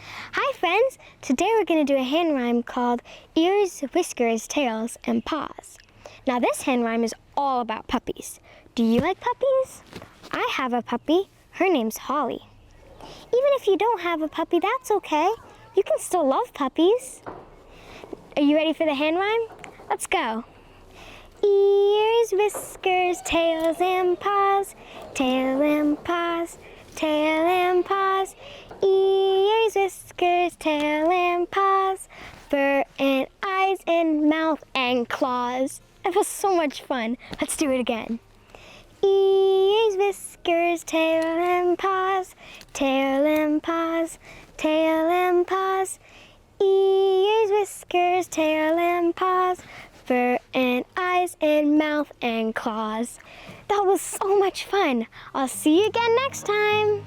Hi friends! Today we're going to do a hand rhyme called Ears, Whiskers, Tails, and Paws. Now this hand rhyme is all about puppies. Do you like puppies? I have a puppy. Her name's Holly. Even if you don't have a puppy, that's okay. You can still love puppies. Are you ready for the hand rhyme? Let's go. Ears, whiskers, tails, and paws. Tail and paws, tail and paws. Ears, whiskers, tail and paws. Fur and eyes and mouth and claws. That was so much fun. Let's do it again. Ears, whiskers, tail and paws. Tail and paws, tail and paws. Ears, whiskers, tail and paws. Fur and eyes and mouth and claws. That was so much fun. I'll see you again next time.